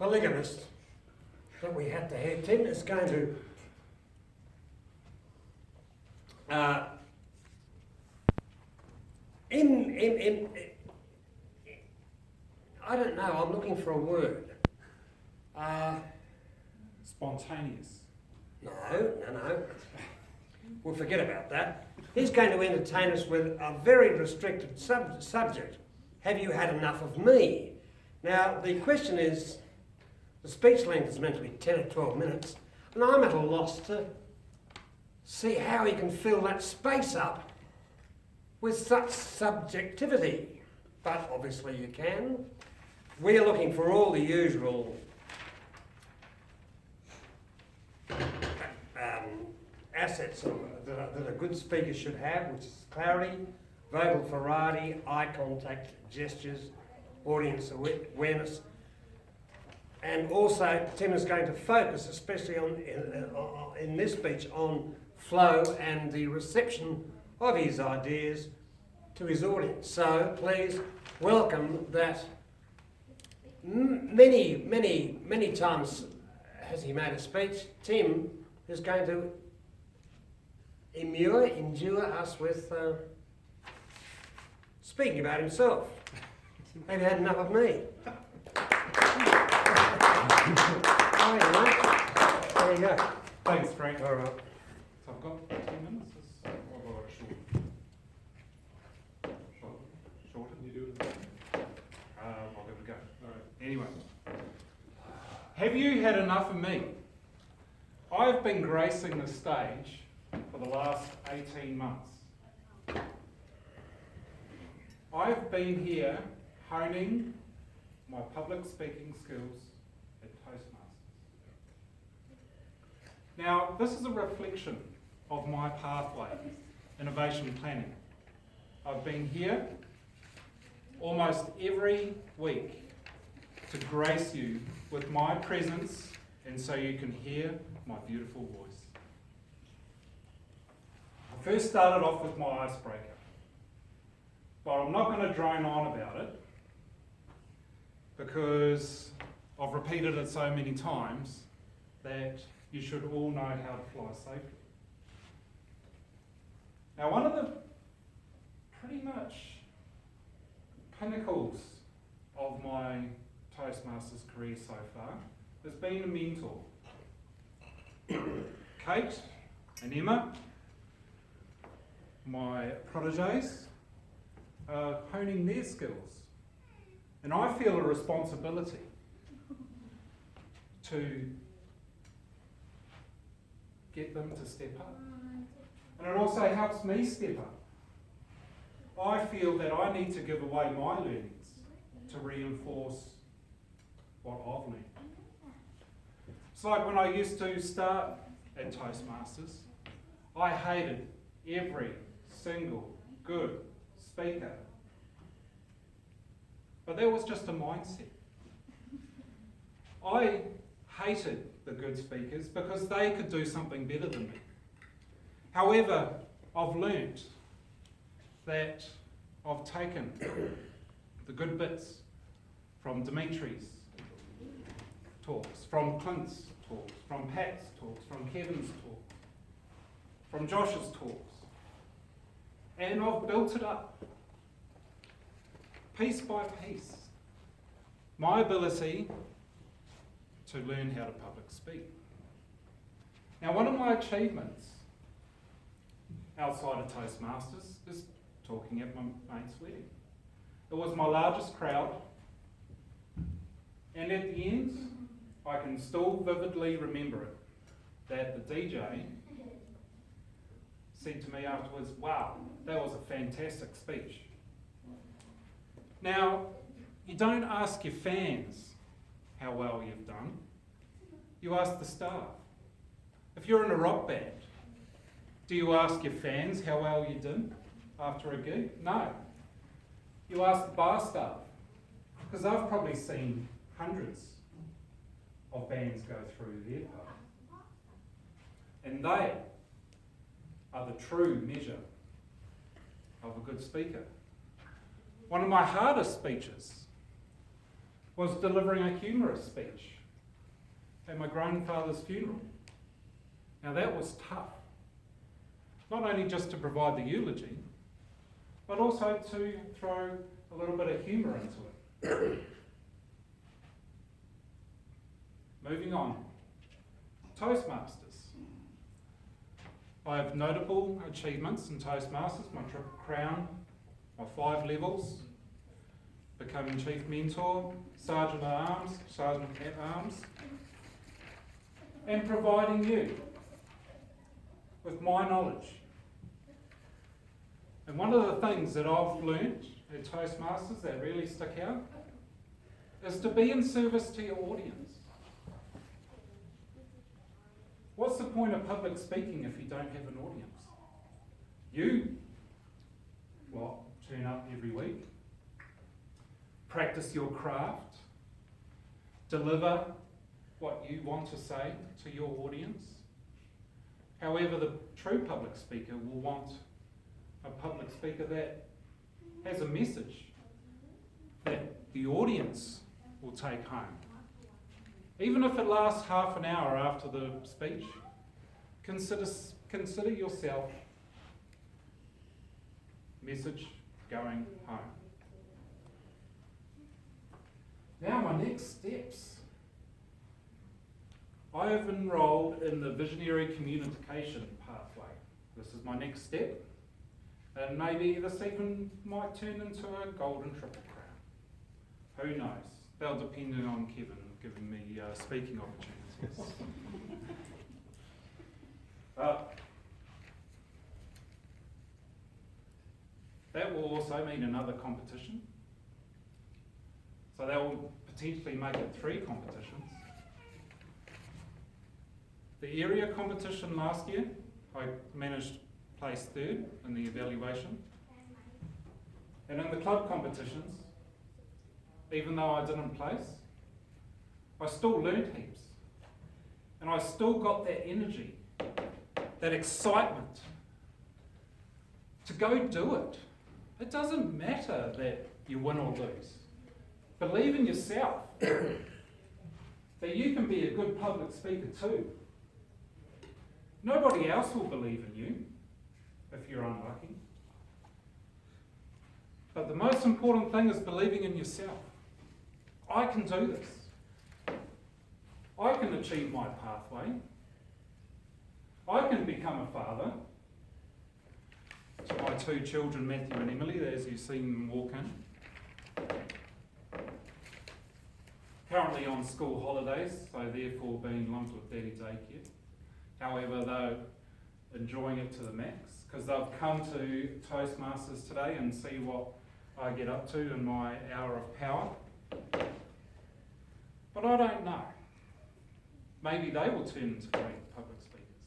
polygamist that we had to have. Tim is going to I don't know, I'm looking for a word. Spontaneous. No. We'll forget about that. He's going to entertain us with a very restricted subject. Have you had enough of me? Now, the question is, the speech length is meant to be 10 or 12 minutes, and I'm at a loss to see how he can fill that space up with such subjectivity. But obviously you can. We're looking for all the usual assets that a good speaker should have, which is clarity, vocal variety, eye contact, gestures, audience awareness. And also, Tim is going to focus, especially in this speech, on flow and the reception of his ideas to his audience. So please welcome that many times has he made a speech. Tim is going to endure us with speaking about himself. Have you had enough of me? Oh, yeah, mate. There you go. Thanks, Frank. All right. So I've got 10 minutes. Shorter? You do it. I'll give it a go. All right. Anyway, have you had enough of me? I've been gracing the stage for the last 18 months. I've been here honing my public speaking skills at Toastmasters. Now, this is a reflection of my pathway, innovation planning. I've been here almost every week to grace you with my presence and so you can hear my beautiful voice. I first started off with my icebreaker, but I'm not going to drone on about it because I've repeated it so many times that you should all know how to fly safely. Now, one of the pretty much pinnacles of my Toastmasters career so far has been a mentor. Kate and Emma, my proteges, are honing their skills. And I feel a responsibility to get them to step up. And it also helps me step up. I feel that I need to give away my learnings to reinforce what I've learned. It's like when I used to start at Toastmasters, I hated every single good speaker. But that was just a mindset. I hated the good speakers because they could do something better than me. However, I've learnt that I've taken the good bits from Dimitri's talks, from Clint's talks, from Pat's talks, from Kevin's talks, from Josh's talks, and I've built it up piece by piece. My ability to learn how to public speak. Now, one of my achievements outside of Toastmasters is talking at my mate's wedding. It was my largest crowd, and at the end, I can still vividly remember it, that the DJ said to me afterwards, "Wow, that was a fantastic speech." Now, you don't ask your fans how well you've done, you ask the staff. If you're in a rock band, do you ask your fans how well you did after a gig? No. You ask the bar staff, because I've probably seen hundreds of bands go through their pub. And they are the true measure of a good speaker. One of my hardest speeches was delivering a humorous speech at my grandfather's funeral. Now that was tough. Not only just to provide the eulogy, but also to throw a little bit of humour into it. Moving on. Toastmasters. I have notable achievements in Toastmasters, my Triple Crown, my 5 levels, becoming Chief Mentor, Sergeant at Arms, Sergeant at Arms, and providing you with my knowledge. And one of the things that I've learnt at Toastmasters that really stick out is to be in service to your audience. What's the point of public speaking if you don't have an audience? You, turn up every week, practice your craft, deliver what you want to say to your audience. However, the true public speaker will want a public speaker that has a message that the audience will take home. Even if it lasts half an hour after the speech, consider yourself message going home. Now my next steps. I have enrolled in the visionary communication pathway. This is my next step. And maybe this even might turn into a golden triple crown. Who knows? They'll depend on Kevin giving me speaking opportunities. That will also mean another competition. So that will potentially make it 3 competitions. The area competition last year, I managed to place 3rd in the evaluation. And in the club competitions, even though I didn't place, I still learned heaps. And I still got that energy, that excitement to go do it. It doesn't matter that you win or lose. Believe in yourself, that you can be a good public speaker too. Nobody else will believe in you if you're unlucky. But the most important thing is believing in yourself. I can do this. I can achieve my pathway. I can become a father to my 2 children, Matthew and Emily, as you've seen them walk in. Currently on school holidays, so therefore being lumped with daddy daycare. However, they're enjoying it to the max because they've come to Toastmasters today and see what I get up to in my hour of power. But I don't know. Maybe they will turn into great public speakers.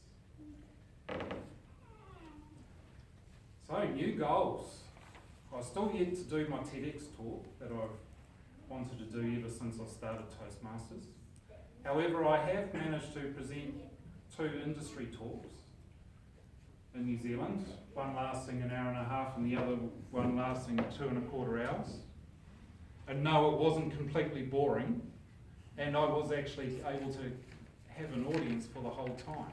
So, new goals. I've still yet to do my TEDx talk that I've wanted to do ever since I started Toastmasters. However, I have managed to present 2 industry talks in New Zealand, one lasting an hour and a half and the other one lasting 2.25 hours. And no, it wasn't completely boring, and I was actually able to have an audience for the whole time.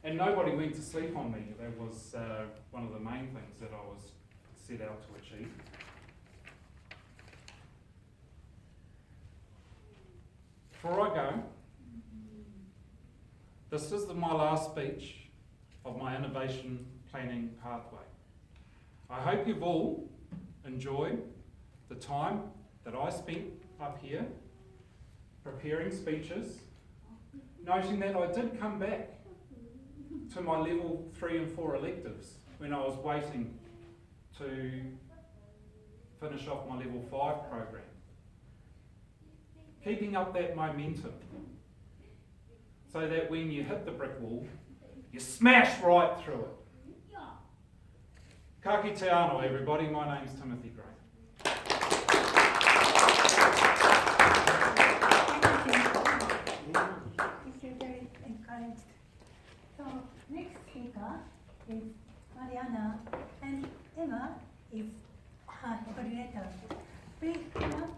And nobody went to sleep on me. That was one of the main things that I was set out to achieve. Before I go, this is my last speech of my innovation planning pathway. I hope you've all enjoyed the time that I spent up here preparing speeches, noting that I did come back to my level 3 and 4 electives when I was waiting to finish off my level 5 program. Keeping up that momentum so that when you hit the brick wall, you smash right through it. Ka kite anō, everybody. My name's Timothy Gray.